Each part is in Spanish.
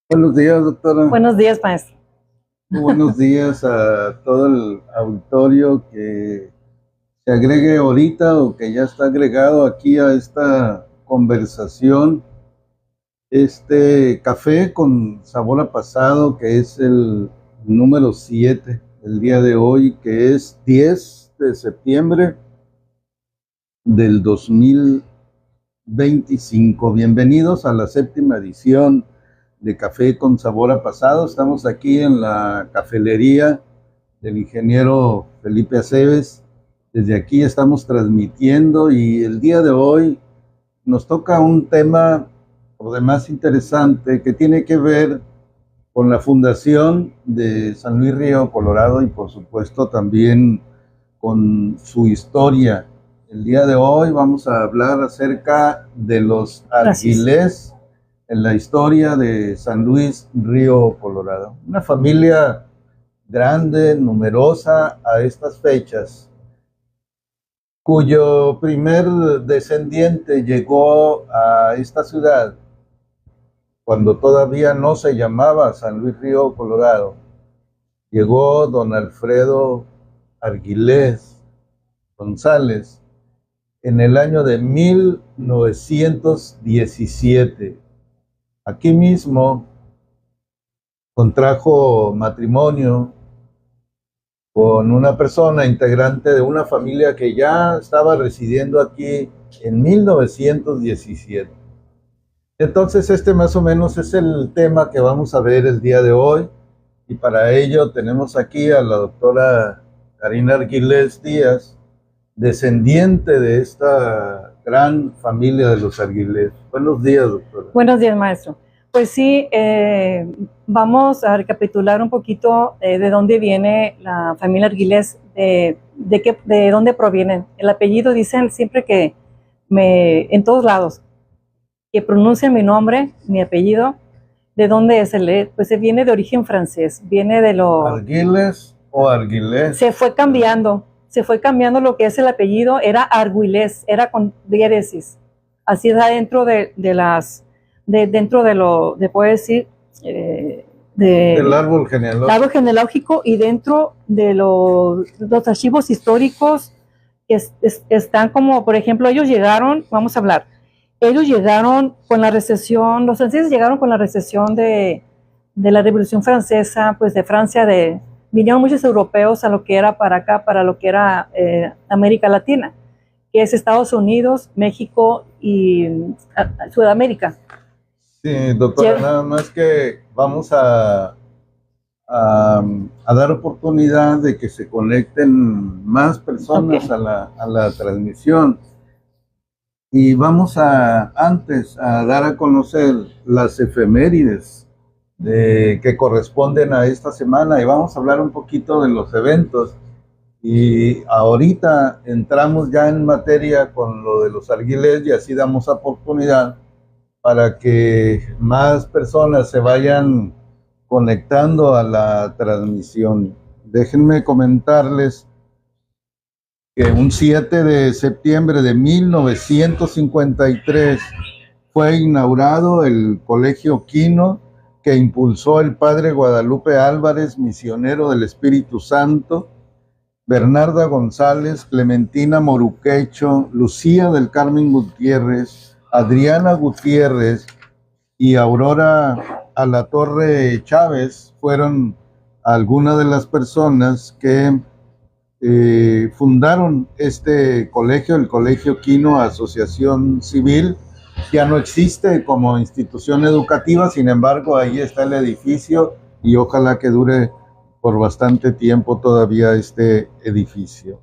Buenos días, doctora. Buenos días, maestro. Muy buenos días a todo el auditorio que se agregue ahorita o que ya está agregado aquí a esta conversación. Este café con sabor a pasado, que es el número 7 del día de hoy, que es 10 de septiembre del 2025. Bienvenidos a la séptima edición de Café con Sabor a Pasado. Estamos aquí en la cafelería del ingeniero Felipe Aceves. Desde aquí estamos transmitiendo y el día de hoy nos toca un tema por demás interesante que tiene que ver con la fundación de San Luis Río Colorado y por supuesto también con su historia. El día de hoy vamos a hablar acerca de los Argilés en la historia de San Luis Río Colorado. Una familia grande, numerosa a estas fechas, cuyo primer descendiente llegó a esta ciudad cuando todavía no se llamaba San Luis Río Colorado. Llegó don Alfredo Argilés González en el año de 1917. Aquí mismo contrajo matrimonio con una persona integrante de una familia que ya estaba residiendo aquí en 1917. Entonces este más o menos es el tema que vamos a ver el día de hoy y para ello tenemos aquí a la doctora Karina Argilés Díaz, descendiente de esta gran familia de los Argilés. Buenos días, doctora. Buenos días, maestro. Pues sí, vamos a recapitular un poquito de dónde viene la familia Argilés, de dónde provienen. El apellido dicen siempre que en todos lados, que pronuncien mi nombre, mi apellido, ¿de dónde es el? Pues se viene de origen francés, viene de lo... ¿Argilés o Argilés? Se fue cambiando lo que es el apellido, era Argüelles, era con diéresis. Así está dentro dentro de lo, de puedo decir, del árbol genealógico y dentro de los archivos históricos que están como, por ejemplo, ellos llegaron con la recesión, los franceses llegaron con la recesión de la Revolución Francesa, pues de Francia, vinieron muchos europeos a lo que era para acá, para lo que era América Latina, que es Estados Unidos, México y Sudamérica. Sí, doctora, nada más que vamos a dar oportunidad de que se conecten más personas a la transmisión. Y vamos antes a dar a conocer las efemérides que corresponden a esta semana y vamos a hablar un poquito de los eventos. Y ahorita entramos ya en materia con lo de los Argilés y así damos oportunidad para que más personas se vayan conectando a la transmisión. Déjenme comentarles que un 7 de septiembre de 1953 fue inaugurado el Colegio Quino que impulsó el padre Guadalupe Álvarez, misionero del Espíritu Santo, Bernarda González, Clementina Moruquecho, Lucía del Carmen Gutiérrez, Adriana Gutiérrez y Aurora Alatorre Chávez fueron algunas de las personas que fundaron este colegio, el Colegio Quino Asociación Civil. Ya no existe como institución educativa, sin embargo, ahí está el edificio y ojalá que dure por bastante tiempo todavía este edificio.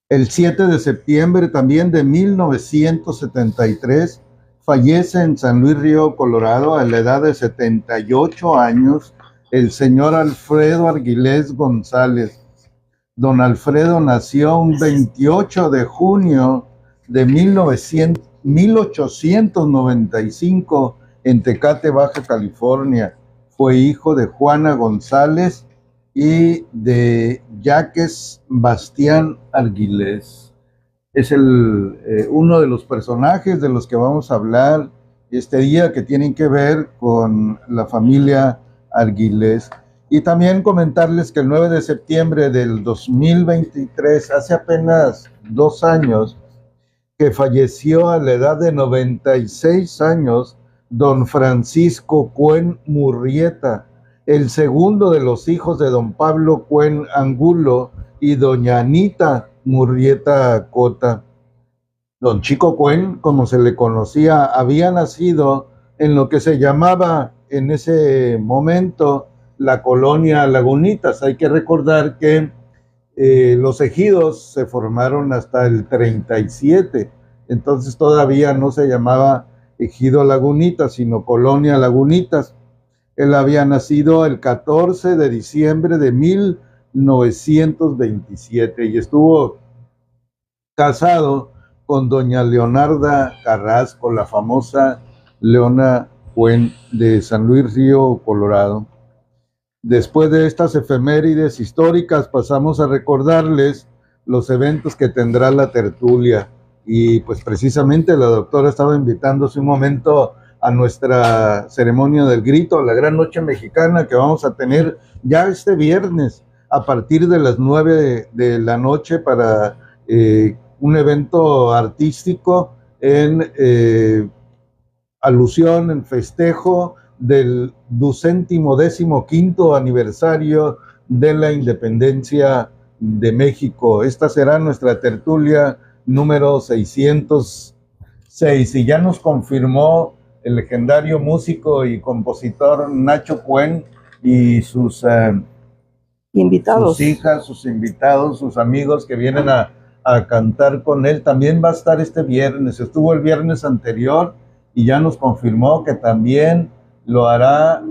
El 7 de septiembre también de 1973 fallece en San Luis Río Colorado a la edad de 78 años el señor Alfredo Argilés González. Don Alfredo nació un 28 de junio de 1895 en Tecate, Baja California. Fue hijo de Juana González y de Jacques Bastián Argilés. Es uno de los personajes de los que vamos a hablar este día que tienen que ver con la familia Arguilés. Y también comentarles que el 9 de septiembre del 2023, hace apenas 2 años, que falleció a la edad de 96 años, don Francisco Cuen Murrieta, el segundo de los hijos de don Pablo Cuen Angulo y doña Anita Murrieta Cota. Don Chico Cuen, como se le conocía, había nacido en lo que se llamaba en ese momento la colonia Lagunitas. Hay que recordar que los ejidos se formaron hasta el 37, entonces todavía no se llamaba ejido Lagunitas, sino colonia Lagunitas. Él había nacido el 14 de diciembre de 1927 y estuvo casado con doña Leonarda Carrasco, la famosa Leona Cuen de San Luis Río Colorado. Después de estas efemérides históricas, pasamos a recordarles los eventos que tendrá la tertulia. Y pues precisamente la doctora estaba invitando hace un momento a nuestra ceremonia del grito, la Gran Noche Mexicana, que vamos a tener ya este viernes a partir de las 9 de la noche para un evento artístico en alusión, en festejo del 215º aniversario de la independencia de México. Esta será nuestra tertulia número 606 y ya nos confirmó el legendario músico y compositor Nacho Cuen y sus invitados, sus hijas, sus invitados, sus amigos que vienen a cantar con él. También va a estar este viernes, estuvo el viernes anterior y ya nos confirmó que también lo hará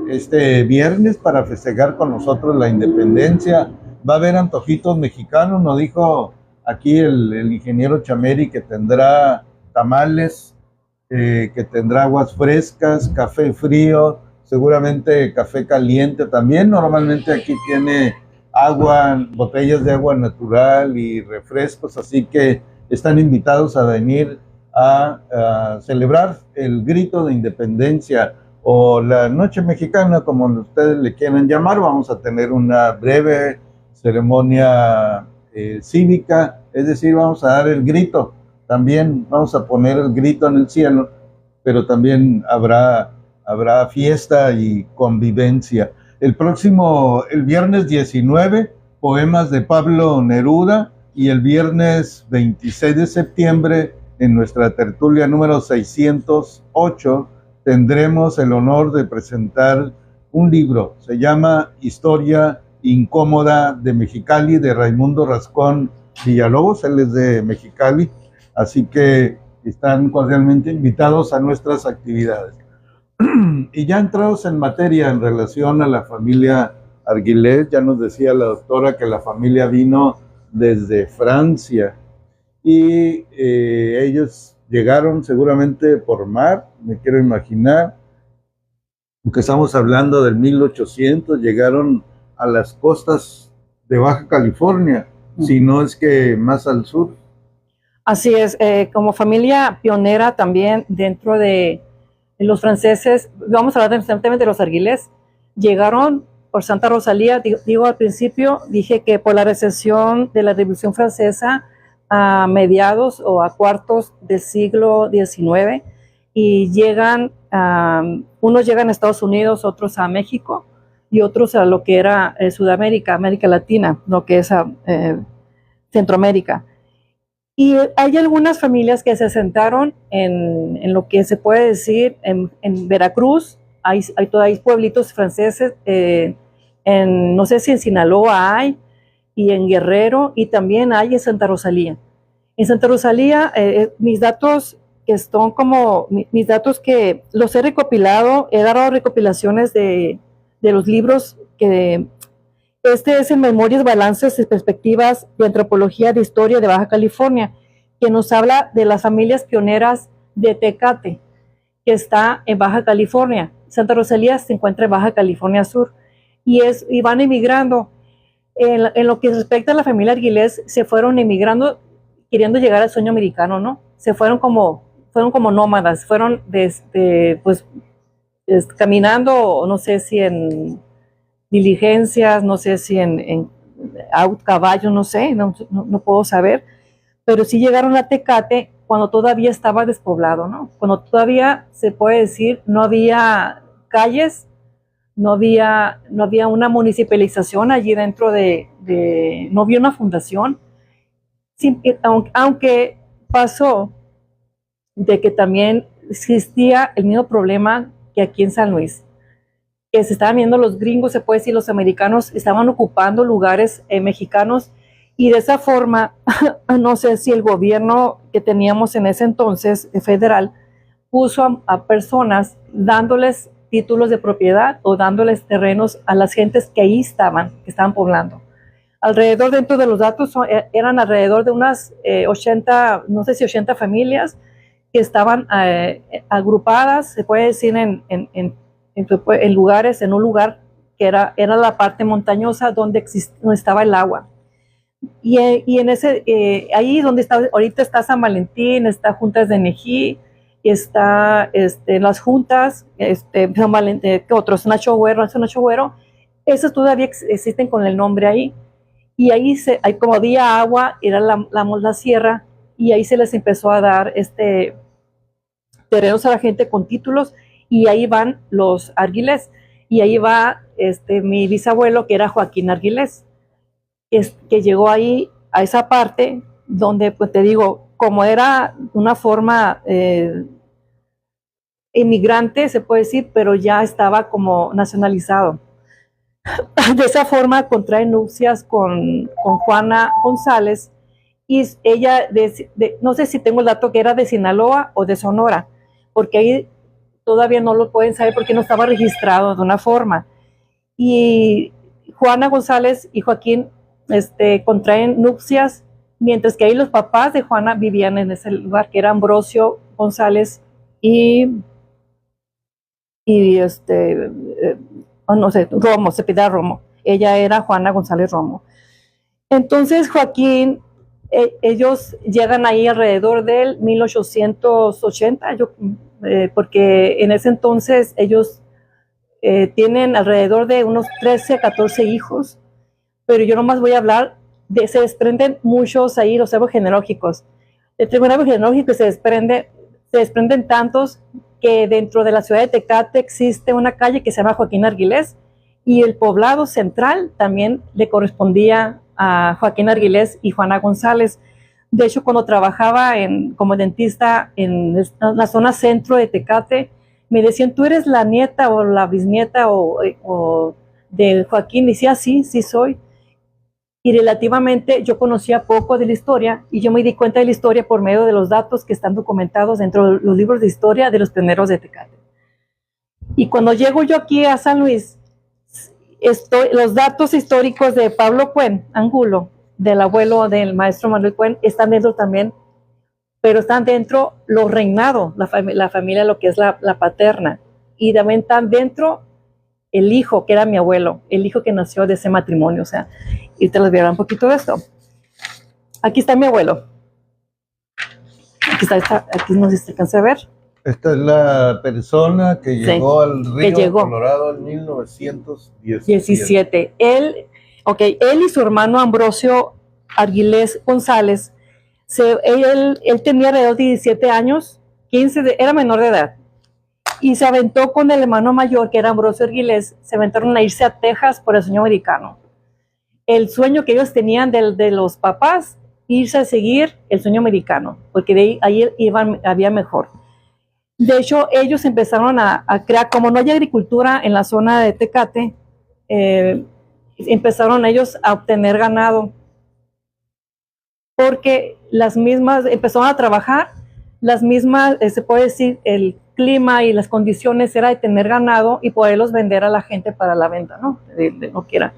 este viernes para festejar con nosotros la independencia. Va a haber antojitos mexicanos, nos dijo aquí el ingeniero Chameri que tendrá tamales, que tendrá aguas frescas, café frío, seguramente café caliente también. Normalmente aquí tiene agua, botellas de agua natural y refrescos, así que están invitados a venir a celebrar el grito de independencia o la Noche Mexicana, como ustedes le quieran llamar. Vamos a tener una breve ceremonia cívica, es decir, vamos a dar el grito, también vamos a poner el grito en el cielo, pero también habrá fiesta y convivencia. El viernes 19, poemas de Pablo Neruda, y el viernes 26 de septiembre, en nuestra tertulia número 608, tendremos el honor de presentar un libro. Se llama Historia Incómoda de Mexicali, de Raimundo Rascón Villalobos. Él es de Mexicali, así que están cordialmente invitados a nuestras actividades. Y ya entrados en materia en relación a la familia Arguilés, ya nos decía la doctora que la familia vino desde Francia y ellos llegaron seguramente por mar, me quiero imaginar, aunque estamos hablando del 1800, llegaron a las costas de Baja California, si no es que más al sur. Así es, como familia pionera también dentro de los franceses, vamos a hablar recientemente de los Arguilés, llegaron por Santa Rosalía. Digo al principio, dije que por la recesión de la Revolución Francesa a mediados o a cuartos del siglo XIX, y llegan, unos llegan a Estados Unidos, otros a México y otros a lo que era Sudamérica, América Latina, lo que es Centroamérica. Y hay algunas familias que se asentaron en lo que se puede decir en Veracruz. Hay todavía pueblitos franceses, no sé si en Sinaloa hay, y en Guerrero, y también hay en Santa Rosalía. En Santa Rosalía, mis datos que los he recopilado, he dado recopilaciones de los libros que este es en Memorias, Balances y Perspectivas de Antropología de Historia de Baja California, que nos habla de las familias pioneras de Tecate, que está en Baja California. Santa Rosalía se encuentra en Baja California Sur y van emigrando. En lo que respecta a la familia Arguilés, se fueron emigrando queriendo llegar al sueño americano, ¿no? Se fueron como fueron como nómadas, fueron pues, caminando, no sé si en diligencias, no sé si en caballo, no sé, no puedo saber, pero sí llegaron a Tecate cuando todavía estaba despoblado, ¿no? Cuando todavía, se puede decir, no había calles, no había una municipalización allí dentro no había una fundación, sí, aunque pasó de que también existía el mismo problema que aquí en San Luis, que se estaban viendo los gringos, se puede decir, los americanos estaban ocupando lugares mexicanos, y de esa forma, no sé si el gobierno que teníamos en ese entonces, federal, puso a personas dándoles títulos de propiedad o dándoles terrenos a las gentes que ahí que estaban poblando. Alrededor, dentro de los datos, eran alrededor de unas 80, no sé si 80 familias que estaban agrupadas, se puede decir, en lugares, en un lugar que era la parte montañosa donde estaba el agua. Y en ahí donde está, ahorita está San Valentín, está Juntas de Nejí, está las juntas, San Valentín, ¿qué otros? Nacho Güero, esos todavía existen con el nombre ahí. Y ahí, como había agua, era la sierra, y ahí se les empezó a dar terrenos a la gente con títulos, y ahí van los Arguilés, y ahí va mi bisabuelo, que era Joaquín Arguilés, que llegó ahí a esa parte donde, pues te digo, como era una forma inmigrante, se puede decir, pero ya estaba como nacionalizado. De esa forma contrae nupcias con Juana González, y ella, no sé si tengo el dato, que era de Sinaloa o de Sonora, porque ahí todavía no lo pueden saber porque no estaba registrado de una forma. Y Juana González y Joaquín contraen nupcias, mientras que ahí los papás de Juana vivían en ese lugar, que era Ambrosio González y no sé, Romo, se pide Romo. Ella era Juana González Romo. Entonces Joaquín, ellos llegan ahí alrededor del 1880, porque en ese entonces ellos tienen alrededor de unos 13 a 14 hijos, pero yo nomás voy a hablar se desprenden muchos ahí los árboles genealógicos. El árbol genealógico se desprenden tantos que dentro de la ciudad de Tecate existe una calle que se llama Joaquín Arguilés, y el poblado central también le correspondía a Joaquín Arguilés y Juana González. De hecho, cuando trabajaba como dentista en la zona centro de Tecate, me decían, ¿tú eres la nieta o la bisnieta o de Joaquín? Y decía, sí soy. Y relativamente yo conocía poco de la historia, y yo me di cuenta de la historia por medio de los datos que están documentados dentro de los libros de historia de los pioneros de Tecate. Y cuando llego yo aquí a San Luis, los datos históricos de Pablo Cuen Angulo, del abuelo del maestro Manuel Cuen, están dentro también, pero están dentro los reinados, la familia, lo que es la paterna, y también están dentro el hijo, que era mi abuelo, el hijo que nació de ese matrimonio. O sea, y te les voy a dar un poquito de esto. Aquí está mi abuelo. Aquí no sé si se alcanza a ver. Esta es la persona que llegó al río Colorado en 1917. Él y su hermano Ambrosio Arguilés González, él tenía alrededor de 17 años, 15, era menor de edad, y se aventó con el hermano mayor, que era Ambrosio Arguilés. Se aventaron a irse a Texas por el sueño americano. El sueño que ellos tenían de los papás, irse a seguir el sueño americano, porque de ahí había mejor. De hecho, ellos empezaron a crear, como no hay agricultura en la zona de Tecate, empezaron ellos a obtener ganado, porque empezaron a trabajar, se puede decir, el clima y las condiciones era de tener ganado y poderlos vender a la gente para la venta, ¿no? No quiera.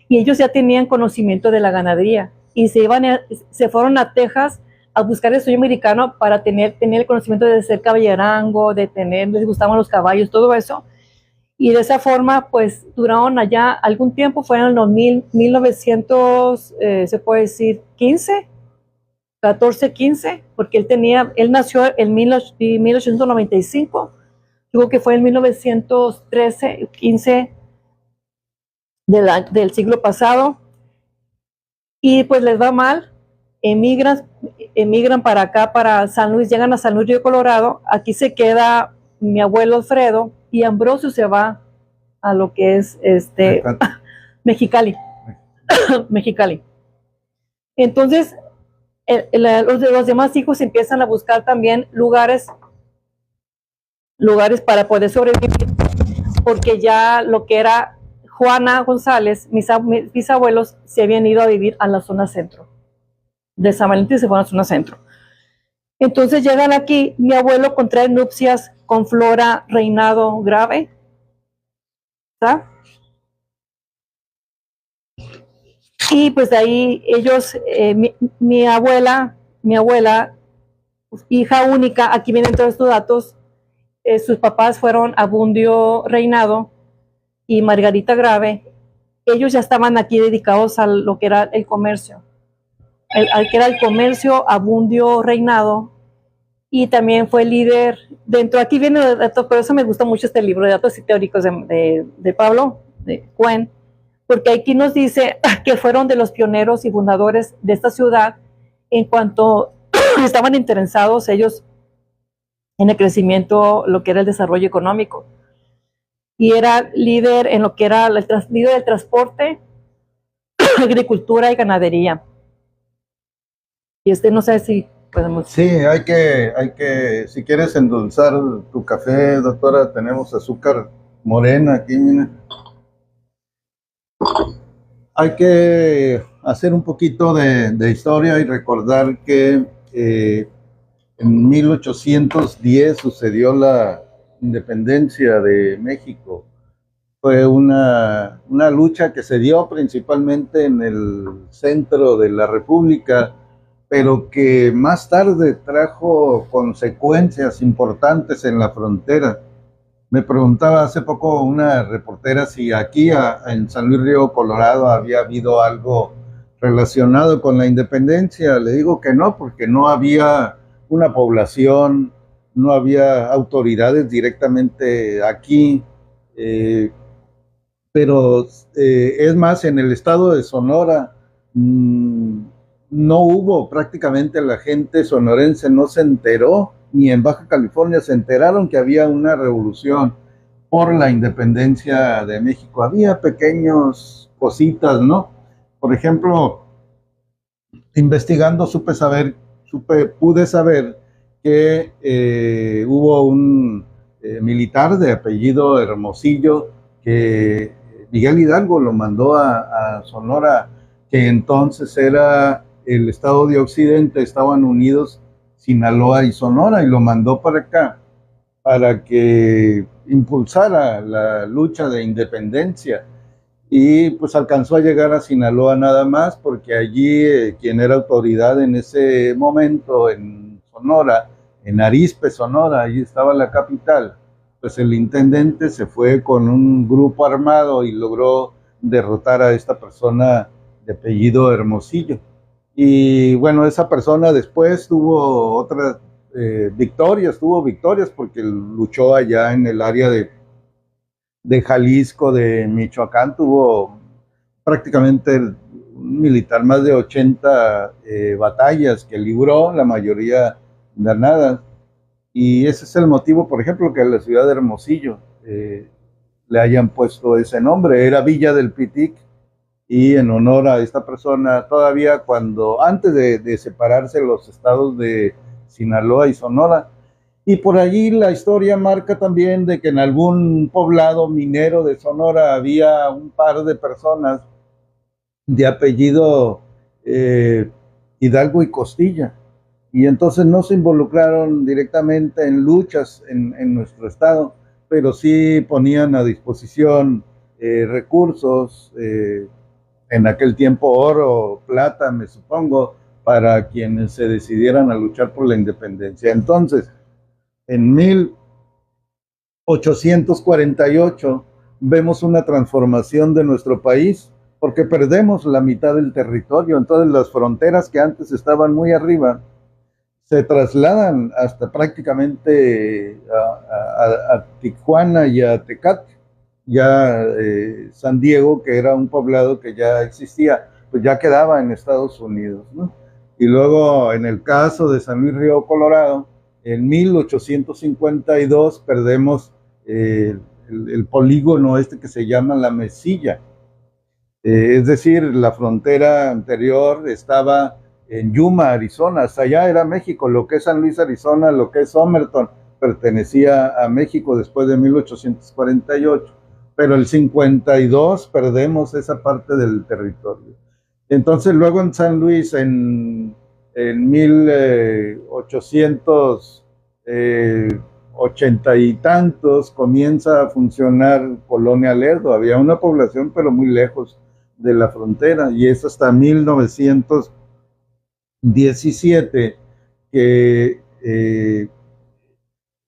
Y ellos ya tenían conocimiento de la ganadería, y se fueron a Texas a buscar el sueño americano para tener el conocimiento de ser caballerango, les gustaban los caballos, todo eso. Y de esa forma, pues, duraron allá algún tiempo, fueron los 1900, se puede decir, 15, 14, 15, porque él nació en 1895, digo que fue en 1913, 15 del siglo pasado, y pues les va mal, emigran para acá, para San Luis, llegan a San Luis Río Colorado, aquí se queda mi abuelo Alfredo, y Ambrosio se va a lo que es Mexicali. Mexicali. Entonces, los demás hijos empiezan a buscar también lugares para poder sobrevivir, porque ya lo que era Juana González, mis abuelos se habían ido a vivir a la zona centro. De San Valentín se fueron a la zona centro. Entonces llegan aquí, mi abuelo contrae nupcias con Flora Reinado Grave, ¿sabes? Y pues de ahí ellos, mi abuela, hija única, aquí vienen todos estos datos, sus papás fueron Abundio Reinado y Margarita Grave. Ellos ya estaban aquí dedicados a lo que era el comercio, al que era el comercio, Abundio Reinado, y también fue líder dentro, aquí viene los datos, por eso me gusta mucho este libro de datos teóricos de Pablo, de Cuen, porque aquí nos dice que fueron de los pioneros y fundadores de esta ciudad en cuanto estaban interesados ellos en el crecimiento, lo que era el desarrollo económico. Y era líder en lo que era líder del transporte, agricultura y ganadería. Y no sé si podemos... Sí, hay que, si quieres endulzar tu café, doctora, tenemos azúcar morena aquí, mira. Hay que hacer un poquito de historia y recordar que en 1810 sucedió la independencia de México. Fue una lucha que se dio principalmente en el centro de la República, pero que más tarde trajo consecuencias importantes en la frontera. Me preguntaba hace poco una reportera si aquí en San Luis Río Colorado había habido algo relacionado con la independencia. Le digo que no, porque no había una población, no había autoridades directamente aquí, pero es más, en el estado de Sonora no hubo prácticamente, la gente sonorense no se enteró, ni en Baja California se enteraron que había una revolución por la independencia de México. Había pequeñas cositas, ¿no? Por ejemplo, investigando pude saber que hubo un militar de apellido Hermosillo que Miguel Hidalgo lo mandó a Sonora, que entonces era el estado de Occidente, estaban unidos Sinaloa y Sonora, y lo mandó para acá para que impulsara la lucha de independencia. Y pues alcanzó a llegar a Sinaloa nada más, porque allí quien era autoridad en ese momento en Sonora, en Arizpe, Sonora, allí estaba la capital, pues el intendente se fue con un grupo armado y logró derrotar a esta persona de apellido Hermosillo. Y bueno, esa persona después tuvo otras victorias porque luchó allá en el área de Jalisco, de Michoacán, tuvo prácticamente un militar más de 80 batallas que libró, la mayoría ganadas. Y ese es el motivo, por ejemplo, que a la ciudad de Hermosillo le hayan puesto ese nombre. Era Villa del Pitic, y en honor a esta persona, todavía antes de separarse los estados de Sinaloa y Sonora. Y por allí la historia marca también de que en algún poblado minero de Sonora había un par de personas de apellido Hidalgo y Costilla, y entonces no se involucraron directamente en luchas en nuestro estado, pero sí ponían a disposición recursos, en aquel tiempo oro, plata, me supongo, para quienes se decidieran a luchar por la independencia. Entonces, en 1848 vemos una transformación de nuestro país porque perdemos la mitad del territorio. Entonces las fronteras que antes estaban muy arriba se trasladan hasta prácticamente a Tijuana y a Tecate. Ya San Diego, que era un poblado que ya existía, pues ya quedaba en Estados Unidos, ¿no? Y luego en el caso de San Luis Río Colorado, en 1852 perdemos el polígono este que se llama La Mesilla. Es decir, la frontera anterior estaba en Yuma, Arizona, hasta allá era México, lo que es San Luis, Arizona, lo que es Somerton, pertenecía a México después de 1848, pero el 52 perdemos esa parte del territorio. Entonces luego en San Luis, en 1880 y tantos, comienza a funcionar Colonia Lerdo. Había una población, pero muy lejos de la frontera, y es hasta 1917 que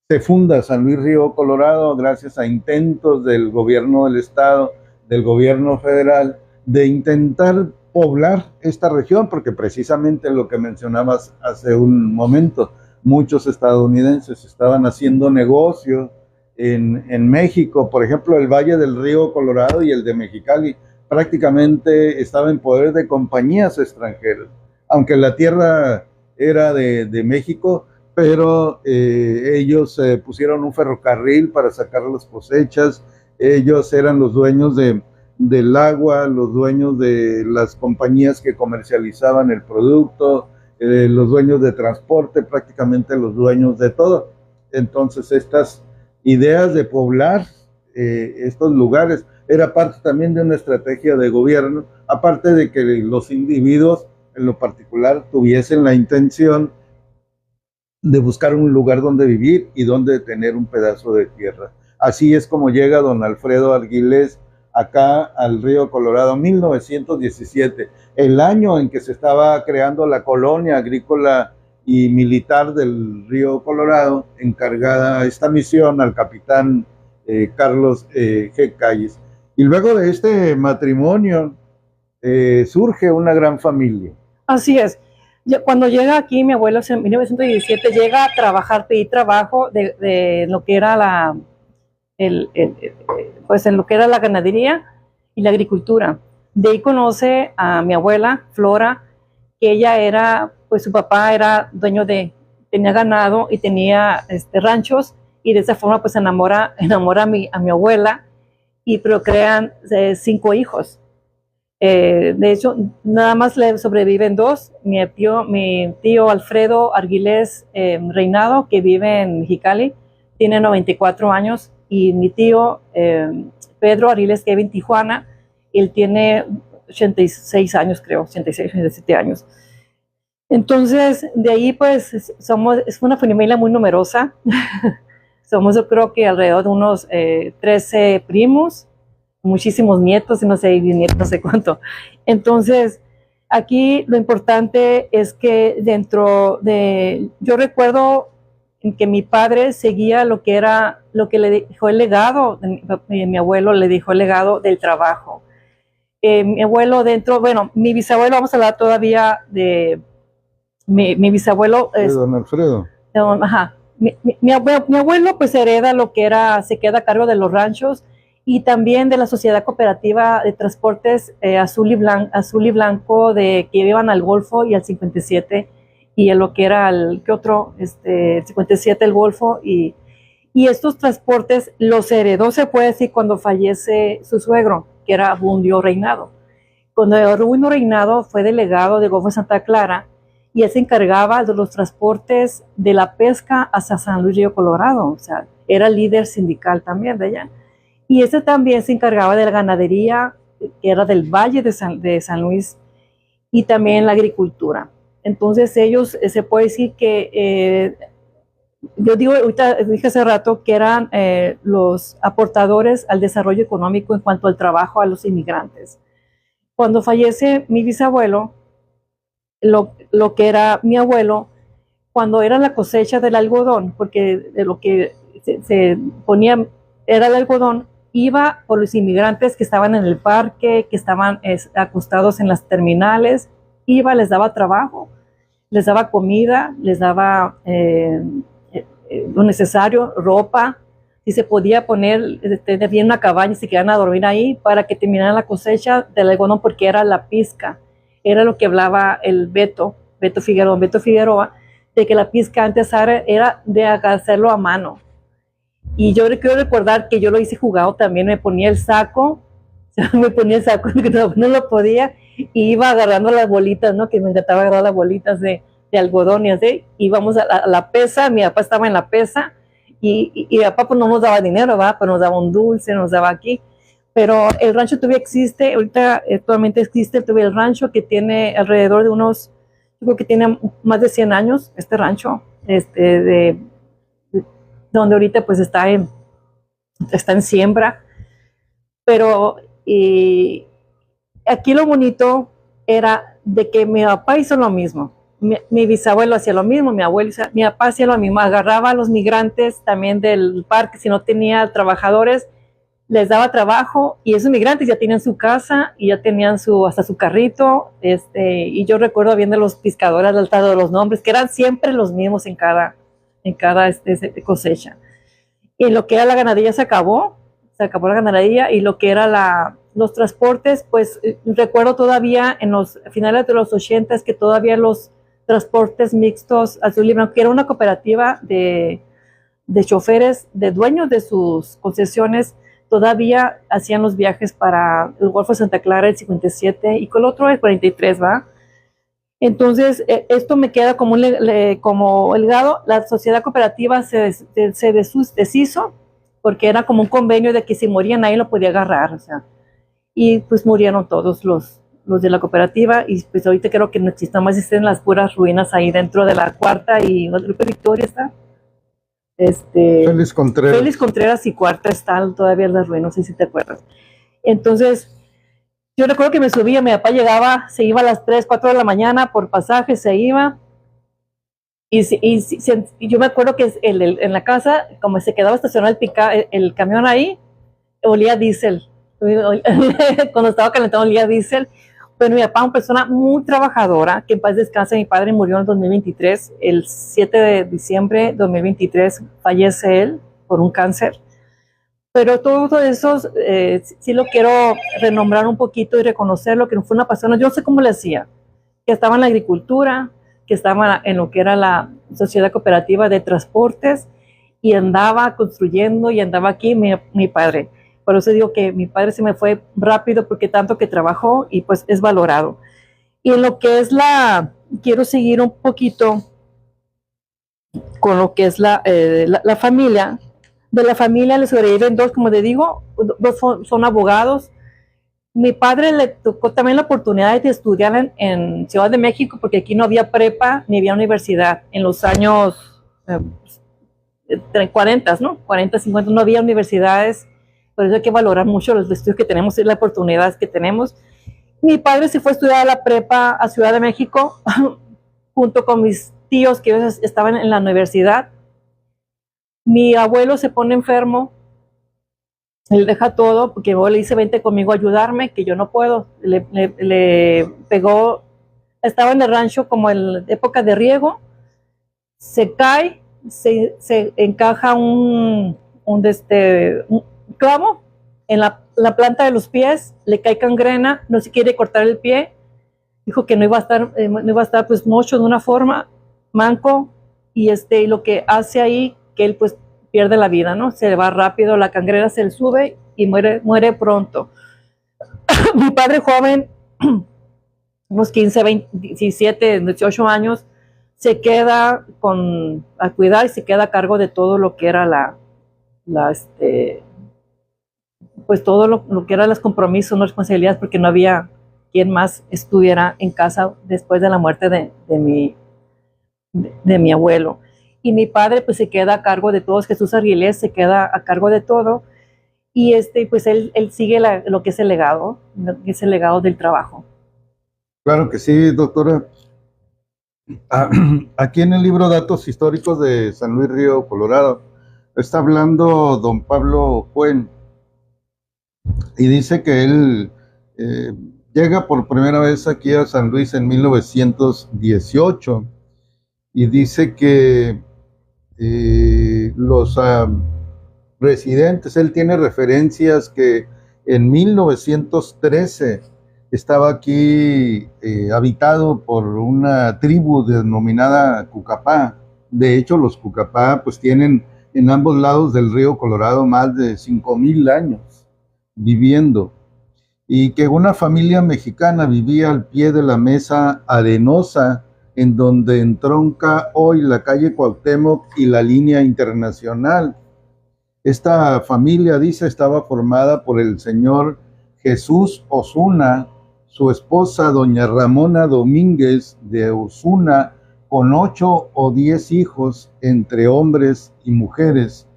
se funda San Luis Río Colorado gracias a intentos del gobierno del estado, del gobierno federal, de intentar poblar esta región, porque precisamente lo que mencionabas hace un momento, muchos estadounidenses estaban haciendo negocio en México. Por ejemplo, el Valle del Río Colorado y el de Mexicali prácticamente estaba en poder de compañías extranjeras, aunque la tierra era de México, pero ellos pusieron un ferrocarril para sacar las cosechas. Ellos eran los dueños del agua, los dueños de las compañías que comercializaban el producto, los dueños de transporte, prácticamente los dueños de todo. Entonces estas ideas de poblar estos lugares era parte también de una estrategia de gobierno, aparte de que los individuos en lo particular tuviesen la intención de buscar un lugar donde vivir y donde tener un pedazo de tierra. Así es como llega don Alfredo Arguilés acá al Río Colorado, 1917, el año en que se estaba creando la colonia agrícola y militar del Río Colorado, encargada esta misión al capitán Carlos G. Calles. Y luego de este matrimonio surge una gran familia. Así es. Cuando llega aquí, mi abuelo en 1917 llega a trabajar, pedir trabajo de lo que era pues en lo que era la ganadería y la agricultura. De ahí conoce a mi abuela, Flora, que ella era, pues su papá era dueño tenía ganado y tenía ranchos, y de esa forma pues enamora a mi abuela y procrean 5 hijos. De hecho, nada más le sobreviven 2, mi tío Alfredo Arguilés Reinado, que vive en Mexicali, tiene 94 años, y mi tío Pedro Arguilés, que vive en Tijuana, él tiene 86 años, creo, 86, 87 años. Entonces, de ahí pues es una familia muy numerosa. Somos, yo creo que alrededor de unos 13 primos, muchísimos nietos y no sé, nietos, no sé cuánto. Entonces, aquí lo importante es que yo recuerdo que mi padre seguía lo que le dejó el legado, mi abuelo le dejó el legado del trabajo. Mi abuelo mi bisabuelo, vamos a hablar todavía de mi bisabuelo. De don Alfredo. Ajá. Mi abuelo pues hereda se queda a cargo de los ranchos y también de la Sociedad Cooperativa de Transportes Azul y Blanco, que iban al Golfo y al 57, y en lo que era el 57, el Golfo, y estos transportes los heredó, se puede decir, cuando fallece su suegro, que era Abundio Reinado. Cuando Abundio Reinado fue delegado de Golfo de Santa Clara, y él se encargaba de los transportes de la pesca hasta San Luis Río Colorado, o sea, era líder sindical también de allá. Y este también se encargaba de la ganadería, que era del Valle de San Luis, y también la agricultura. Entonces ellos, se puede decir que, yo dije hace rato que eran los aportadores al desarrollo económico en cuanto al trabajo a los inmigrantes. Cuando fallece mi bisabuelo, lo que era mi abuelo, cuando era la cosecha del algodón, porque de lo que se ponía era el algodón, iba por los inmigrantes que estaban en el parque, que estaban acostados en las terminales, iba, les daba trabajo, les daba comida, les daba lo necesario, ropa, si se podía poner, había una cabaña y se quedaban a dormir ahí para que terminaran la cosecha del algodón, porque era la pizca, era lo que hablaba el Beto Figueroa, de que la pizca antes era de hacerlo a mano. Y yo quiero recordar que yo lo hice jugado también, me ponía el saco, no lo podía, y iba agarrando las bolitas, ¿no? Que me encantaba agarrar las bolitas de algodón y así. Íbamos a la pesa, mi papá estaba en la pesa, y mi papá pues no nos daba dinero, ¿va? Pero nos daba un dulce, nos daba aquí. Pero el rancho todavía existe, ahorita actualmente existe todavía el rancho, que tiene alrededor de unos, yo creo que tiene más de 100 años, este rancho, donde ahorita pues está en siembra. Pero aquí lo bonito era de que mi papá hizo lo mismo, mi bisabuelo hacía lo mismo, mi papá hacía lo mismo, agarraba a los migrantes también del parque, si no tenía trabajadores, les daba trabajo, y esos migrantes ya tenían su casa y ya tenían hasta su carrito, y yo recuerdo viendo los pescadores de los nombres, que eran siempre los mismos en cada cosecha. Y lo que era la ganadería se acabó la ganadería, y lo que era los transportes, pues recuerdo todavía en los finales de los 80 que todavía los transportes mixtos Azul y Blanco, que era una cooperativa de choferes, de dueños de sus concesiones, todavía hacían los viajes para el Golfo de Santa Clara, el 57, y con el otro el 43, ¿va? Entonces, esto me queda como el legado. La sociedad cooperativa se deshizo, porque era como un convenio de que si morían ahí lo podía agarrar, o sea, y pues murieron todos los de la cooperativa, y pues ahorita creo que no existen más, existen las puras ruinas ahí dentro de la cuarta, y Grupo Victoria está. Félix Contreras y cuarta están todavía en las ruinas, no sé si te acuerdas. Entonces, yo recuerdo que me subía, mi papá se iba a las 3, 4 de la mañana por pasaje, se iba. Y yo me acuerdo que en la casa, como se quedaba estacionado el camión ahí, olía a diésel. Cuando estaba calentado olía a diésel. Pero mi papá, una persona muy trabajadora, que en paz descanse, mi padre murió en 2023, el 7 de diciembre de 2023 fallece él por un cáncer. Pero todo eso sí lo quiero renombrar un poquito y reconocerlo, que fue una persona, yo no sé cómo le hacía, que estaba en la agricultura, que estaba en lo que era la sociedad cooperativa de transportes, y andaba construyendo y andaba aquí mi padre. Por eso digo que mi padre se me fue rápido, porque tanto que trabajó y pues es valorado. Y en lo que es quiero seguir un poquito con lo que es la familia. De la familia le sobreviven dos, como te digo, dos son abogados. Mi padre le tocó también la oportunidad de estudiar en Ciudad de México, porque aquí no había prepa ni había universidad en los años 40, ¿no? 40, 50, no había universidades. Por eso hay que valorar mucho los estudios que tenemos y las oportunidades que tenemos. Mi padre se fue a estudiar a la prepa a Ciudad de México junto con mis tíos que estaban en la universidad. Mi abuelo se pone enfermo, él deja todo, porque luego le dice, vente conmigo a ayudarme, que yo no puedo. Le pegó, estaba en el rancho como en época de riego, se cae, se encaja un clavo en la planta de los pies, le cae gangrena, no se quiere cortar el pie, dijo que no iba a estar pues mucho de una forma, manco, y lo que hace ahí, que él pues pierde la vida, ¿no? Se va rápido, la gangrena se le sube y muere pronto. Mi padre joven, unos 15, 20, 17, 18 años, se queda a cuidar y se queda a cargo de todo lo que era pues todo lo que eran los compromisos, las responsabilidades, porque no había quien más estuviera en casa después de la muerte de mi abuelo. Y mi padre pues se queda a cargo de todos, Jesús Arguilés se queda a cargo de todo, y pues él sigue lo que es el legado del trabajo. Claro que sí, doctora. Aquí en el libro Datos Históricos de San Luis Río Colorado está hablando don Pablo Fuen y dice que él llega por primera vez aquí a San Luis en 1918 y dice que los residentes, él tiene referencias que en 1913 estaba aquí habitado por una tribu denominada Cucapá. De hecho, los Cucapá pues tienen en ambos lados del río Colorado más de 5,000 años viviendo, y que una familia mexicana vivía al pie de la mesa arenosa en donde entronca hoy la calle Cuauhtémoc y la línea internacional. Esta familia, dice, estaba formada por el señor Jesús Osuna, su esposa doña Ramona Domínguez de Osuna, con 8 o 10 hijos entre hombres y mujeres.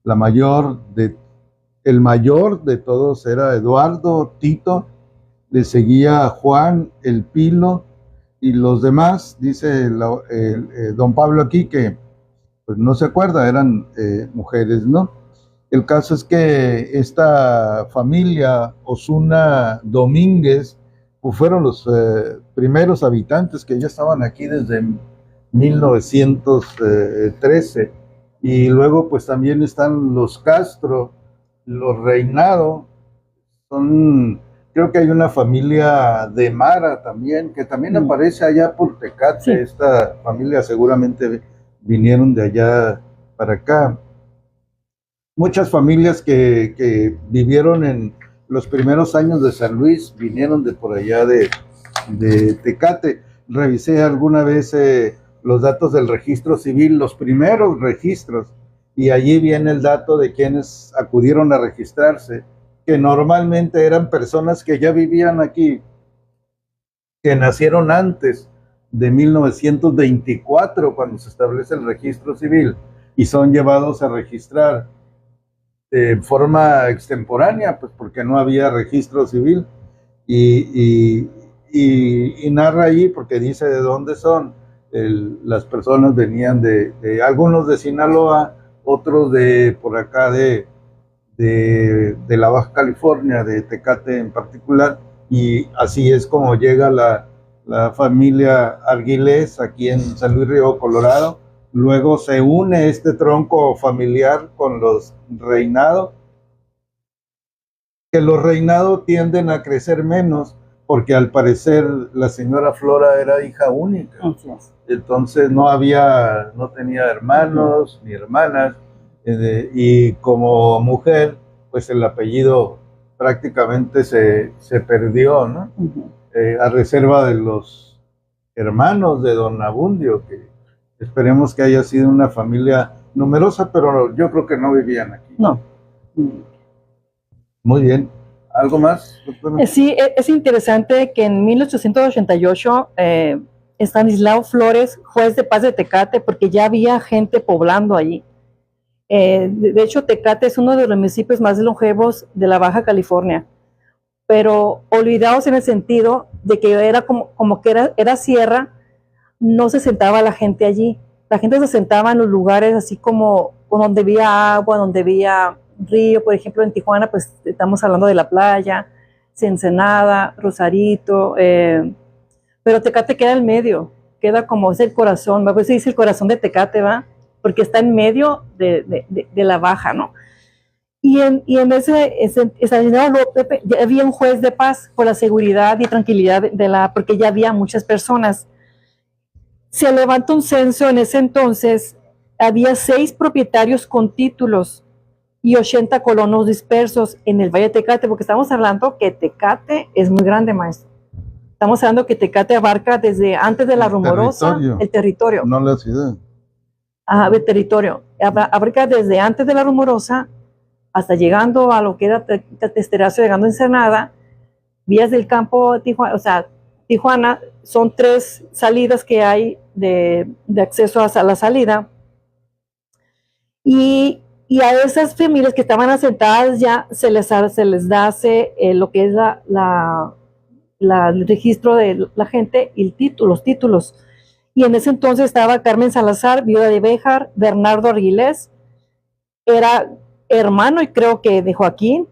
El mayor de todos era Eduardo Tito, le seguía Juan el Pilo, y los demás, dice don Pablo aquí, que pues no se acuerda, eran mujeres, ¿no? El caso es que esta familia Osuna Domínguez pues fueron los primeros habitantes que ya estaban aquí desde 1913, y luego pues también están los Castro, los Reinado, creo que hay una familia de Mara también, que también aparece allá por Tecate. Sí. Esta familia seguramente vinieron de allá para acá. Muchas familias que vivieron en los primeros años de San Luis vinieron de por allá de Tecate. Revisé alguna vez los datos del registro civil, los primeros registros, y allí viene el dato de quienes acudieron a registrarse, que normalmente eran personas que ya vivían aquí, que nacieron antes de 1924, cuando se establece el registro civil, y son llevados a registrar de forma extemporánea, pues porque no había registro civil, y narra allí, porque dice de dónde son. Las personas venían de algunos de Sinaloa, otros de por acá de la Baja California, de Tecate en particular, y así es como llega la familia Arguilés aquí en San Luis Río Colorado. Luego se une este tronco familiar con los Reinado, que los Reinado tienden a crecer menos, porque al parecer la señora Flora era hija única. Entonces no tenía hermanos ni hermanas, y como mujer, pues el apellido prácticamente se perdió, ¿no? A reserva de los hermanos de don Abundio, que esperemos que haya sido una familia numerosa, pero yo creo que no vivían aquí. No. Muy bien. ¿Algo más? Sí, es interesante que en 1888 Estanislao Flores, juez de paz de Tecate, porque ya había gente poblando allí. De hecho, Tecate es uno de los municipios más longevos de la Baja California, pero olvidados en el sentido de que era como que era sierra, no se sentaba la gente allí. La gente se sentaba en los lugares así como donde había agua, donde había río. Por ejemplo, en Tijuana, pues estamos hablando de la playa, Ensenada, Rosarito, pero Tecate queda en medio, queda como es el corazón, a veces dice el corazón de Tecate, ¿va? Porque está en medio de la Baja, ¿no? Y en ese ya había un juez de paz por la seguridad y tranquilidad porque ya había muchas personas. Se levanta un censo en ese entonces, había 6 propietarios con títulos y 80 colonos dispersos en el Valle de Tecate, porque estamos hablando que Tecate es muy grande, maestro. Estamos hablando que Tecate abarca desde antes de la Rumorosa, el territorio. No la ciudad. Ajá, el territorio. Abarca desde antes de la Rumorosa hasta llegando a lo que era Testerazo, llegando a Ensenada, vías del campo, Tijuana, o sea, Tijuana, son 3 salidas que hay de acceso a la salida. Y a esas familias que estaban asentadas ya se les da lo que es el registro de la gente y los títulos. Y en ese entonces estaba Carmen Salazar, viuda de Béjar, Bernardo Arguilés, era hermano y creo que de Joaquín,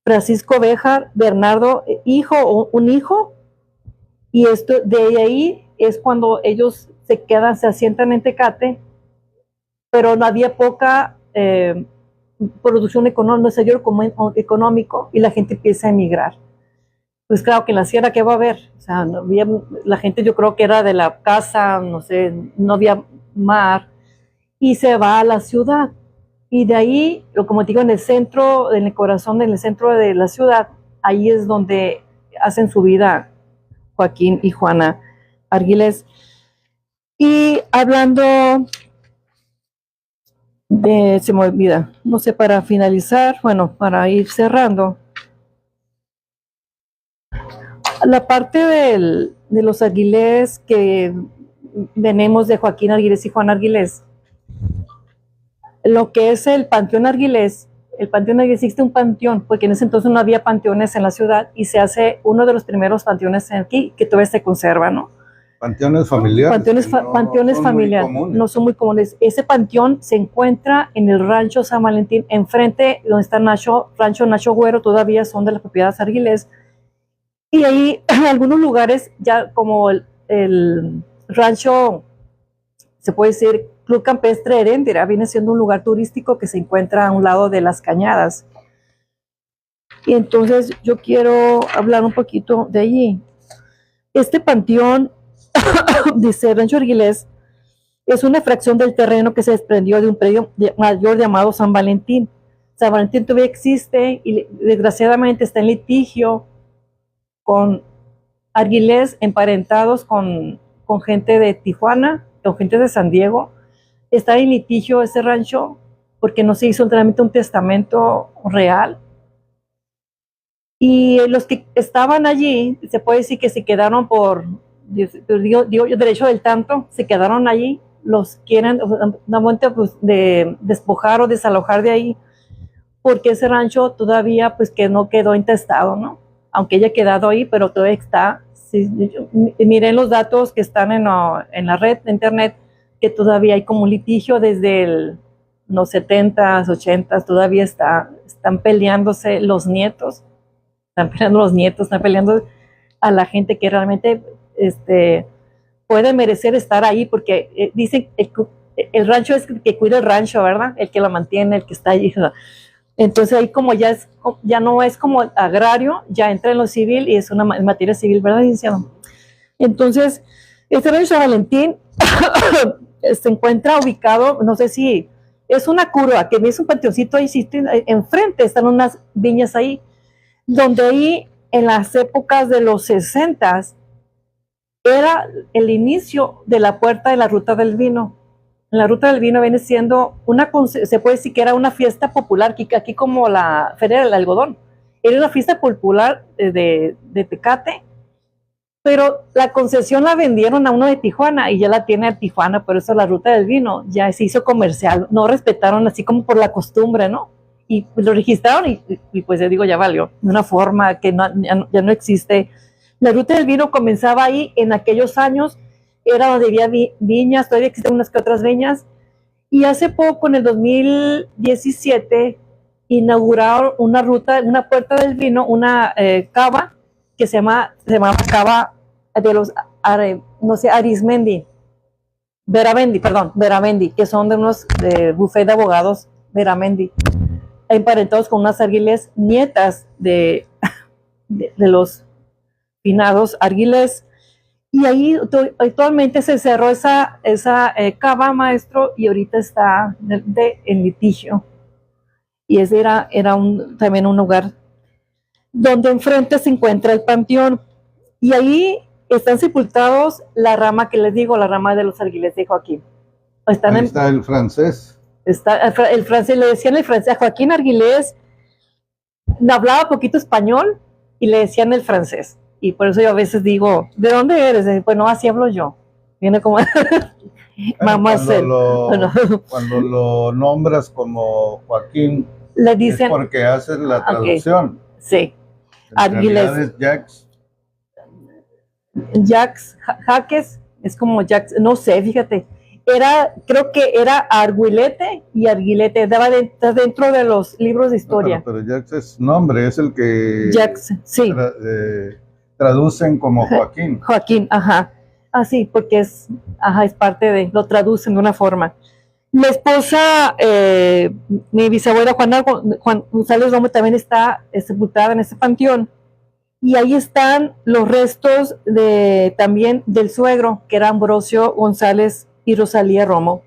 Francisco Béjar, Bernardo, un hijo, y esto de ahí es cuando ellos se quedan, se asientan en Tecate, pero no había poca producción económica, desarrollo económico, y la gente empieza a emigrar. Pues claro que en la sierra, ¿qué va a haber? O sea, no había, la gente yo creo que era de la casa, no sé, no había mar, y se va a la ciudad. Y de ahí, como digo, en el centro, en el corazón, en el centro de la ciudad, ahí es donde hacen su vida Joaquín y Juana Argüelles. Y hablando de, se me olvida, no sé, para finalizar, bueno, para ir cerrando, la parte de los Argüelles que venimos de Joaquín Argüelles y Juan Argüelles, lo que es el Panteón Argüelles, el Panteón Argüelles existe un panteón, porque en ese entonces no había panteones en la ciudad y se hace uno de los primeros panteones aquí que todavía se conserva, ¿no? Panteones familiares. Panteones familiares, no son muy comunes. Ese panteón se encuentra en el rancho San Valentín, enfrente donde está rancho Nacho Güero, todavía son de las propiedades Argüelles. Y ahí en algunos lugares, ya como el rancho, se puede decir, Club Campestre Heréndira, viene siendo un lugar turístico que se encuentra a un lado de las cañadas. Y entonces yo quiero hablar un poquito de allí. Este panteón, dice Rancho Argüelles, es una fracción del terreno que se desprendió de un predio mayor llamado San Valentín. San Valentín todavía existe y desgraciadamente está en litigio con Argüelles emparentados con gente de Tijuana, con gente de San Diego. Está en litigio ese rancho porque no se hizo realmente un testamento real. Y los que estaban allí, se puede decir que se quedaron por, digo yo, derecho del tanto, se quedaron allí, los quieren pues, de despojar o desalojar de ahí, porque ese rancho todavía pues que no quedó intestado, ¿no? Aunque haya quedado ahí, pero todavía está. Sí, miren los datos que están en la red de internet, que todavía hay como un litigio desde los 70s, 80s, todavía están peleándose los nietos. Están peleando los nietos, están peleando a la gente que realmente puede merecer estar ahí, porque dicen el rancho es el que cuida el rancho, ¿verdad? El que lo mantiene, el que está allí. Entonces ahí como ya no es como agrario, ya entra en lo civil y es una materia civil, ¿verdad? Entonces, este rancho San Valentín se encuentra ubicado, no sé si es una curva, que es un panteoncito ahí, enfrente están unas viñas ahí, donde ahí en las épocas de los 60s era el inicio de la puerta de la Ruta del Vino. La Ruta del Vino viene siendo se puede decir que era una fiesta popular, aquí como la Feria del Algodón. Era una fiesta popular de Tecate, pero la concesión la vendieron a uno de Tijuana y ya la tiene a Tijuana, por eso la Ruta del Vino ya se hizo comercial. No respetaron así como por la costumbre, ¿no? Y lo registraron y pues ya digo, ya valió, de una forma que ya no existe. La Ruta del Vino comenzaba ahí en aquellos años, era donde había viñas, todavía existen unas que otras viñas, y hace poco, en el 2017, inauguraron una puerta del vino, una cava, que se llama cava de los, no sé, Arismendi, Veramendi, que son de unos bufet de abogados, Veramendi, emparentados con unas Argüelles, nietas de los finados Argüelles. Y ahí actualmente se cerró esa cava, maestro, y ahorita está en litigio. Y ese era también un lugar donde enfrente se encuentra el panteón. Y ahí están sepultados la rama que les digo, la rama de los Argüelles de Joaquín. Ahí está el francés. Está el francés, le decían el francés, a Joaquín Argüelles hablaba poquito español y le decían el francés. Y por eso yo a veces digo, ¿de dónde eres? Pues no, así hablo yo. Viene como Mamá cuando lo nombras como Joaquín, le dicen, es porque haces la traducción. Sí. Argüelles. Jacques Jaques, es como Jacques, no sé, fíjate. creo que era Arguilete y Arguilete, está dentro de los libros de historia. No, pero Jacques es nombre, es el que Jacques, sí. Traducen como Joaquín. Joaquín, ajá. Así, porque es parte de, lo traducen de una forma. Mi esposa, mi bisabuela Juan González Romo también está sepultada en ese panteón. Y ahí están los restos también del suegro, que era Ambrosio González y Rosalía Romo.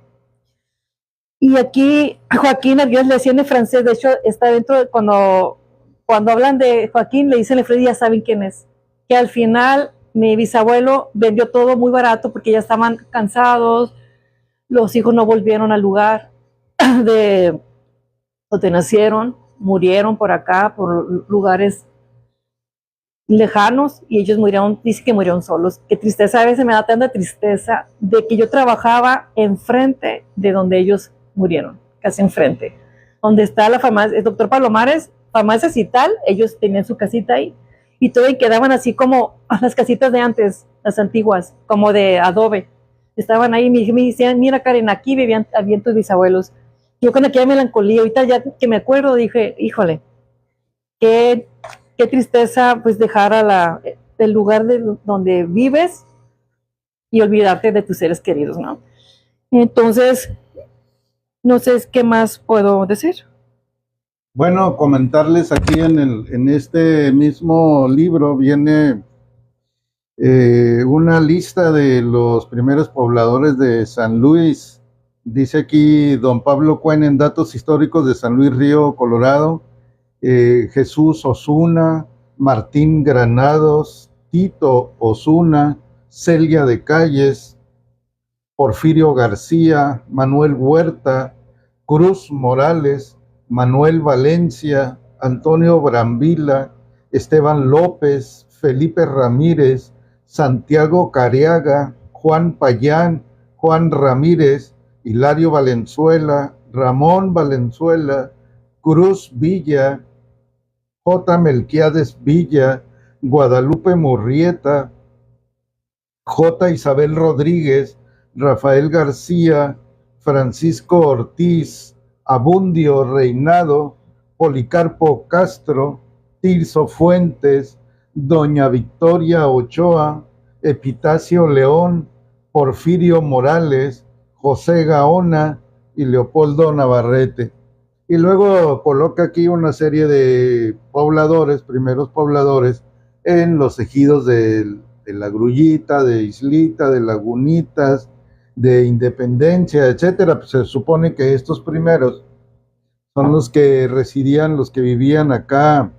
Y aquí Joaquín Arguelles le decían en francés, de hecho está dentro de cuando hablan de Joaquín, le dicen en francés, ya saben quién es. Que al final mi bisabuelo vendió todo muy barato porque ya estaban cansados, los hijos no volvieron al lugar de donde nacieron, murieron por acá, por lugares lejanos, y ellos murieron, dice que murieron solos. Qué tristeza, a veces me da tanta tristeza de que yo trabajaba enfrente de donde ellos murieron, casi enfrente, donde está la farmacia, el doctor Palomares, farmacias y tal, ellos tenían su casita ahí, y todo, y quedaban así como las casitas de antes, las antiguas, como de adobe, estaban ahí, me decían, mira Karen, aquí vivían tus bisabuelos. Yo con aquella melancolía, ahorita ya que me acuerdo, dije, híjole, qué tristeza, pues dejar el lugar donde vives y olvidarte de tus seres queridos, ¿no? Entonces, no sé qué más puedo decir. Bueno, comentarles aquí en este mismo libro viene una lista de los primeros pobladores de San Luis. Dice aquí don Pablo Cuen en Datos Históricos de San Luis Río, Colorado. Jesús Osuna, Martín Granados, Tito Osuna, Celia de Calles, Porfirio García, Manuel Huerta, Cruz Morales, Manuel Valencia, Antonio Brambila, Esteban López, Felipe Ramírez, Santiago Cariaga, Juan Payán, Juan Ramírez, Hilario Valenzuela, Ramón Valenzuela, Cruz Villa, J. Melquiades Villa, Guadalupe Murrieta, J. Isabel Rodríguez, Rafael García, Francisco Ortiz, Abundio Reinado, Policarpo Castro, Tirso Fuentes, Doña Victoria Ochoa, Epitacio León, Porfirio Morales, José Gaona y Leopoldo Navarrete. Y luego coloca aquí una serie de pobladores, primeros pobladores, en los ejidos de La Grullita, de Islita, de Lagunitas, de Independencia, etcétera. Pues se supone que estos primeros son los que residían, los que vivían acá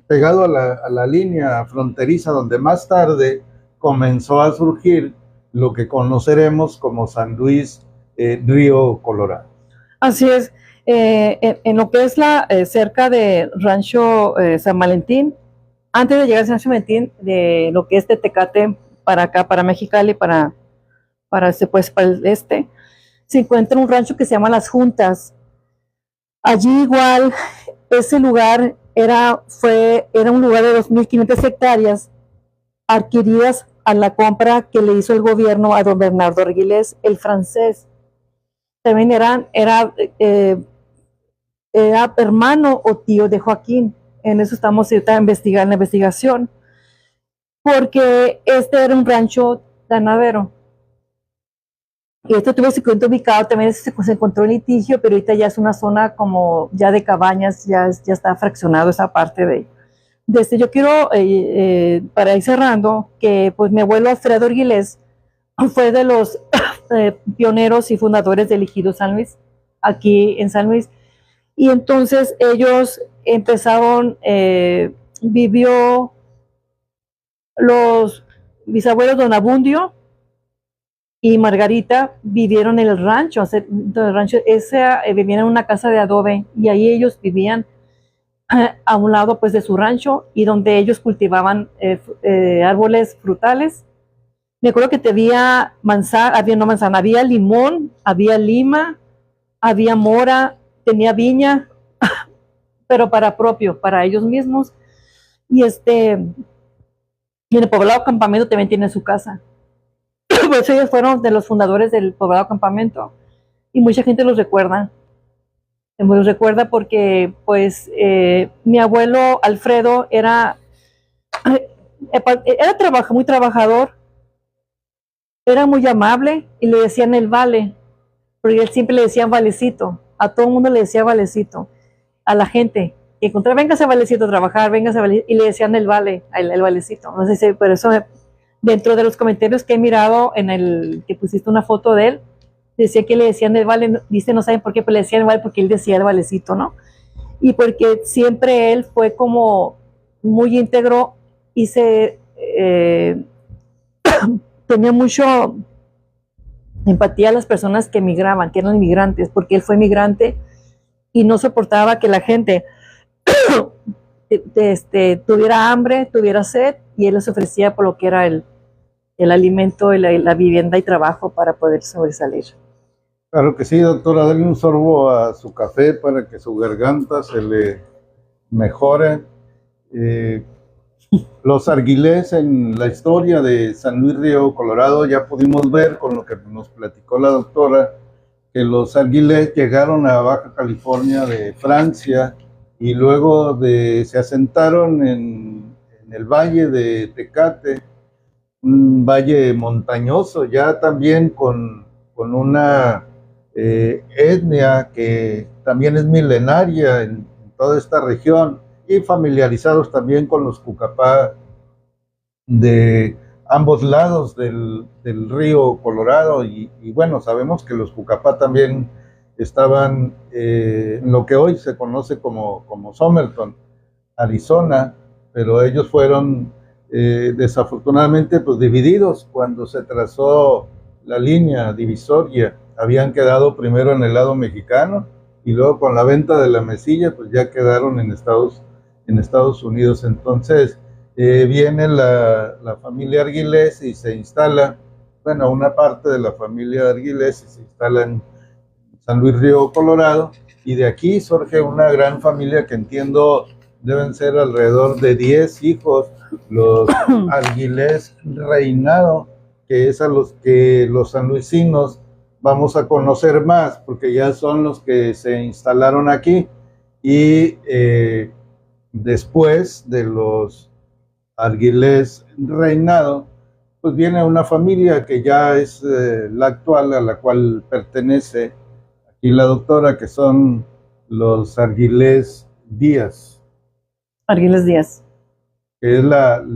pegado a la línea fronteriza, donde más tarde comenzó a surgir lo que conoceremos como San Luis Río Colorado. Así es. En lo que es cerca de Rancho San Valentín, antes de llegar a San Valentín, de lo que es de Tecate para acá, para Mexicali, para el este, se encuentra un rancho que se llama Las Juntas. Allí igual, ese lugar era un lugar de 2.500 hectáreas adquiridas a la compra que le hizo el gobierno a don Bernardo Arguelles, el francés. También era hermano o tío de Joaquín. En eso estamos investigando la investigación, porque este era un rancho ganadero. Y esto tuvo su cuento ubicado, también se encontró en litigio, pero ahorita ya es una zona como ya de cabañas, ya está fraccionado esa parte de yo quiero, para ir cerrando, que pues mi abuelo Alfredo Arguelles fue de los pioneros y fundadores del Ejido San Luis, aquí en San Luis. Y entonces ellos empezaron, vivió los bisabuelos don Abundio y Margarita vivieron en el rancho, vivían en una casa de adobe, y ahí ellos vivían a un lado pues de su rancho, y donde ellos cultivaban árboles frutales. Me acuerdo que había había limón, había lima, había mora, tenía viña, pero para ellos mismos. Y en el poblado Campamento también tiene su casa. Pues ellos fueron de los fundadores del poblado Campamento y mucha gente los recuerda. Los recuerda porque, pues, mi abuelo Alfredo era muy trabajador, era muy amable y le decían el vale, porque él siempre le decía valecito, a todo el mundo le decía valecito, a la gente que encontraba, véngase valecito a trabajar, véngase valecito, y le decían el vale, el valecito. No sé si, pero eso, dentro de los comentarios que he mirado en el que pusiste una foto de él, decía que le decían el vale, dice, no saben por qué, pero le decían el vale porque él decía el valecito, ¿no? Y porque siempre él fue como muy íntegro y tenía mucho empatía a las personas que emigraban, que eran inmigrantes, porque él fue migrante y no soportaba que la gente tuviera hambre, tuviera sed, y él les ofrecía por lo que era el alimento, la vivienda y trabajo para poder sobresalir. Claro que sí, doctora, dale un sorbo a su café para que su garganta se le mejore. Los arguilés en la historia de San Luis Río Colorado, ya pudimos ver con lo que nos platicó la doctora, que los arguilés llegaron a Baja California de Francia y luego se asentaron en el valle de Tecate, un valle montañoso, ya también con una etnia que también es milenaria en toda esta región, y familiarizados también con los Cucapá de ambos lados del río Colorado. Y bueno, sabemos que los Cucapá también estaban en lo que hoy se conoce como Somerton, Arizona, pero ellos fueron desafortunadamente pues divididos cuando se trazó la línea divisoria. Habían quedado primero en el lado mexicano y luego con la venta de la mesilla pues ya quedaron en Estados Unidos. Entonces viene la familia Arguilés y se instala, bueno, una parte de la familia Arguilés se instala en San Luis Río Colorado, y de aquí surge una gran familia que entiendo deben ser alrededor de 10 hijos, los Arguilés Reinado, que es a los que los sanluisinos vamos a conocer más, porque ya son los que se instalaron aquí. Y después de los Arguilés Reinado, pues viene una familia que ya es la actual, a la cual pertenece aquí la doctora, que son los Arguilés Díaz. Arguilés Díaz. Que es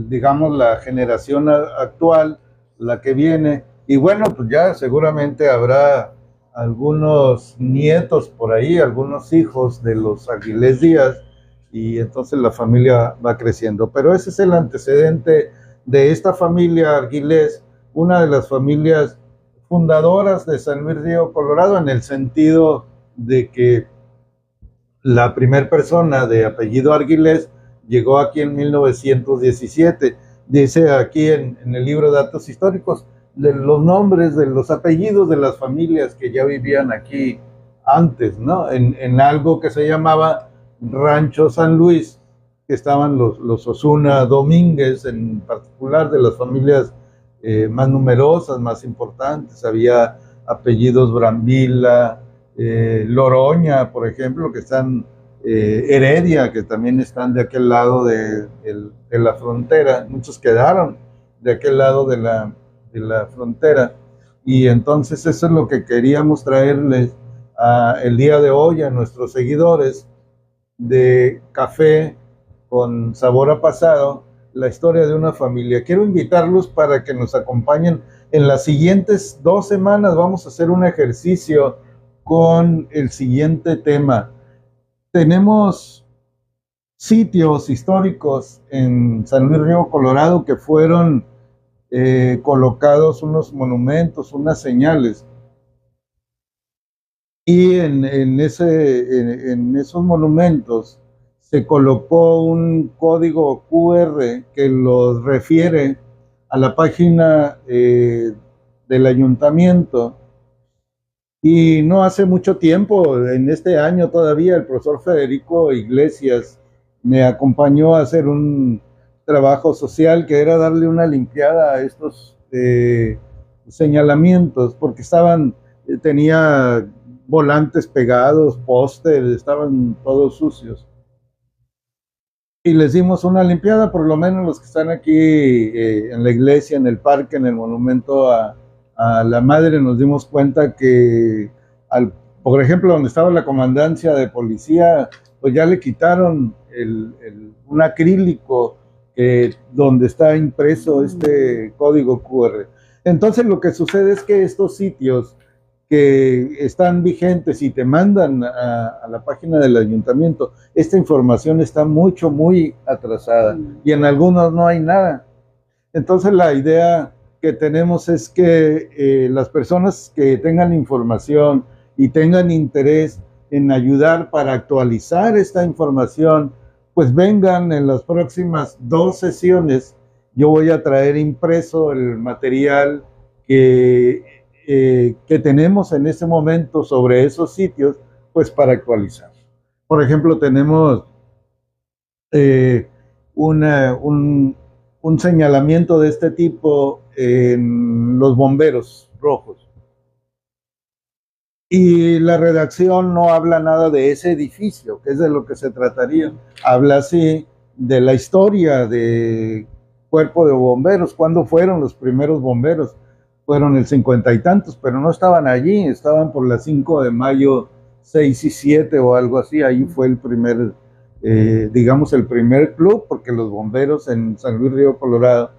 digamos, la generación actual, la que viene. Y bueno, pues ya seguramente habrá algunos nietos por ahí, algunos hijos de los Arguilés Díaz, y entonces la familia va creciendo. Pero ese es el antecedente de esta familia Arguilés, una de las familias fundadoras de San Luis Río Colorado, en el sentido de que la primera persona de apellido Arguilés llegó aquí en 1917. Dice aquí en el libro de datos históricos de los nombres, de los apellidos de las familias que ya vivían aquí antes, ¿no? En algo que se llamaba Rancho San Luis, que estaban los Osuna Domínguez, en particular, de las familias más numerosas, más importantes. Había apellidos Brambila, Loroña, por ejemplo, que están, Heredia, que también están de aquel lado de la frontera. Muchos quedaron de aquel lado de la frontera. Y entonces eso es lo que queríamos traerles el día de hoy a nuestros seguidores de Café con Sabor a Pasado, la historia de una familia. Quiero invitarlos para que nos acompañen en las siguientes 2 semanas. Vamos a hacer un ejercicio con el siguiente tema. Tenemos sitios históricos en San Luis Río Colorado que fueron colocados unos monumentos, unas señales. Y en esos monumentos se colocó un código QR que los refiere a la página del ayuntamiento. Y no hace mucho tiempo, en este año todavía, el profesor Federico Iglesias me acompañó a hacer un trabajo social que era darle una limpiada a estos señalamientos, porque tenía volantes pegados, pósteres, estaban todos sucios. Y les dimos una limpiada, por lo menos los que están aquí en la iglesia, en el parque, en el monumento a la madre, nos dimos cuenta que, por ejemplo, donde estaba la comandancia de policía, pues ya le quitaron un acrílico donde está impreso este código QR. Entonces lo que sucede es que estos sitios que están vigentes y te mandan a la página del ayuntamiento, esta información está muy atrasada y en algunos no hay nada. Entonces la idea que tenemos es que las personas que tengan información y tengan interés en ayudar para actualizar esta información, pues vengan en las próximas 2 sesiones. Yo voy a traer impreso el material que tenemos en este momento sobre esos sitios, pues para actualizar. Por ejemplo, tenemos un señalamiento de este tipo en los bomberos rojos. Y la redacción no habla nada de ese edificio, que es de lo que se trataría. Habla así de la historia de Cuerpo de Bomberos, cuándo fueron los primeros bomberos. Fueron el 50 y tantos, pero no estaban allí, estaban por la 5 de mayo 6 y 7 o algo así. Ahí fue el primer, digamos, el primer club, porque los bomberos en San Luis Río Colorado,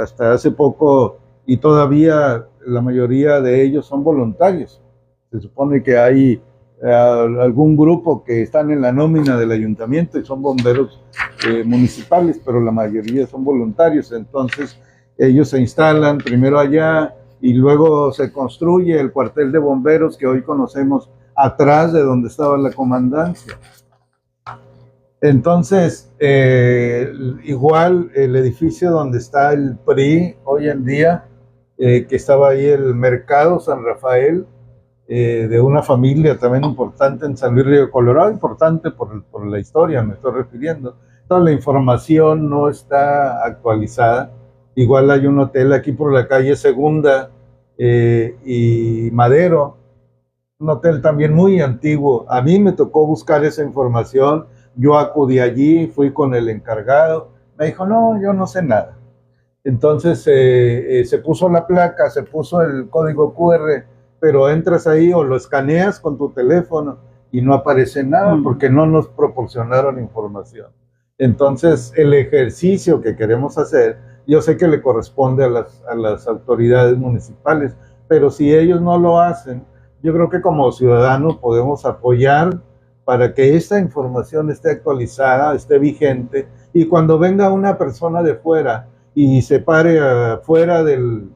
hasta hace poco, y todavía la mayoría de ellos son voluntarios. Se supone que hay algún grupo que están en la nómina del ayuntamiento y son bomberos municipales, pero la mayoría son voluntarios. Entonces ellos se instalan primero allá y luego se construye el cuartel de bomberos que hoy conocemos atrás de donde estaba la comandancia. Entonces, igual el edificio donde está el PRI hoy en día, que estaba ahí el Mercado San Rafael, de una familia también importante en San Luis Río Colorado, importante por la historia, me estoy refiriendo. Toda la información no está actualizada. Igual hay un hotel aquí por la calle Segunda y Madero, un hotel también muy antiguo. A mí me tocó buscar esa información, yo acudí allí, fui con el encargado, me dijo, no, yo no sé nada. Entonces se puso la placa, se puso el código QR, pero entras ahí o lo escaneas con tu teléfono y no aparece nada porque no nos proporcionaron información. Entonces el ejercicio que queremos hacer, yo sé que le corresponde a las autoridades municipales, pero si ellos no lo hacen, yo creo que como ciudadanos podemos apoyar para que esta información esté actualizada, esté vigente, y cuando venga una persona de fuera y se pare afuera de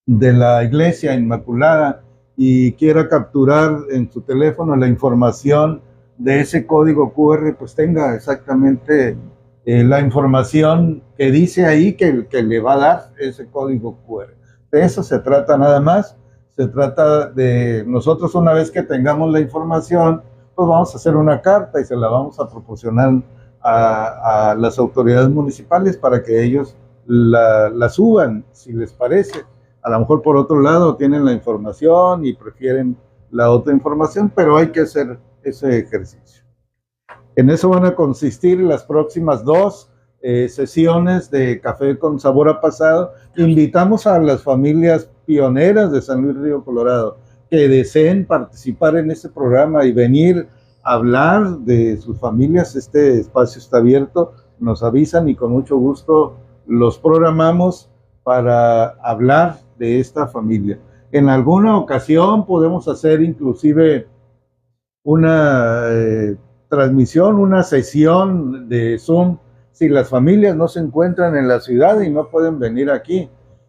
la iglesia Inmaculada y quiera capturar en su teléfono la información de ese código QR, pues tenga exactamente la información que dice ahí que le va a dar ese código QR. De eso se trata nada más. Se trata de nosotros, una vez que tengamos la información, pues vamos a hacer una carta y se la vamos a proporcionar a las autoridades municipales para que ellos la suban, si les parece. A lo mejor por otro lado tienen la información y prefieren la otra información, pero hay que hacer ese ejercicio. En eso van a consistir las próximas 2 sesiones de Café con Sabor a Pasado. Invitamos a las familias pioneras de San Luis Río Colorado que deseen participar en este programa y venir a hablar de sus familias. Este espacio está abierto, nos avisan y con mucho gusto los programamos para hablar de esta familia. En alguna ocasión podemos hacer inclusive una transmisión, una sesión de Zoom, si las familias no se encuentran en la ciudad y no pueden venir aquí,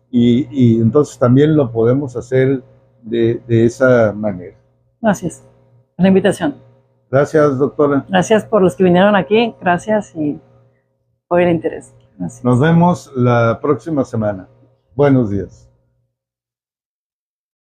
y entonces también lo podemos hacer de esa manera. Gracias por la invitación. Gracias, doctora. Gracias por los que vinieron aquí, gracias y por el interés. Gracias. Nos vemos la próxima semana. Buenos días.